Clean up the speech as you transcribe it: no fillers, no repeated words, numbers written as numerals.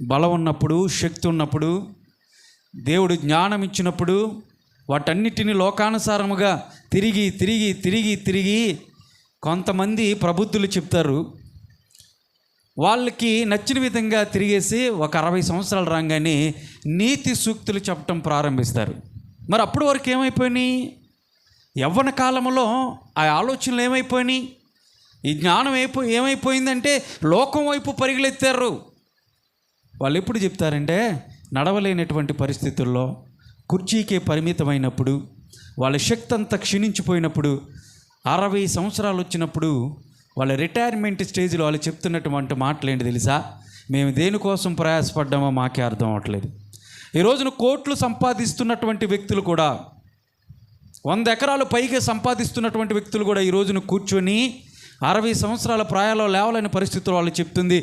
బలం ఉన్నప్పుడు, శక్తి ఉన్నప్పుడు, దేవుడు జ్ఞానం ఇచ్చినప్పుడు వాటన్నిటిని లోకానుసారముగా తిరిగి తిరిగి తిరిగి తిరిగి కొంతమంది ప్రబుద్ధులు చెప్తారు. వాళ్ళకి నచ్చిన విధంగా తిరిగేసి ఒక 60 సంవత్సరాలు రాగానే నీతి సూక్తులు చెప్పటం ప్రారంభిస్తారు. మరి అప్పటి వరకు ఏమైపోయినాయి? యవ్వన కాలంలో ఆ ఆలోచనలు ఏమైపోయినాయి? ఈ జ్ఞానం ఏమైపోయిందంటే లోకం వైపు పరిగెత్తారు. వాళ్ళు ఎప్పుడు చెప్తారంటే, నడవలేనటువంటి పరిస్థితుల్లో, కుర్చీకే పరిమితమైనప్పుడు, వాళ్ళ శక్తి అంతా క్షీణించిపోయినప్పుడు, 60 సంవత్సరాలు వచ్చినప్పుడు వాళ్ళ రిటైర్మెంట్ స్టేజ్లో వాళ్ళు చెప్తున్నటువంటి మాటలు ఏంటి తెలుసా? మేము దేనికోసం ప్రయాసపడ్డామో మాకే అర్థం అవ్వట్లేదు. ఈ రోజున కోట్లు సంపాదిస్తున్నటువంటి వ్యక్తులు కూడా, 100 ఎకరాలు పైగా సంపాదిస్తున్నటువంటి వ్యక్తులు కూడా ఈ రోజున కూర్చొని 60 సంవత్సరాల ప్రాయంలో లేవలేని పరిస్థితులు వాళ్ళు చెప్తుంది,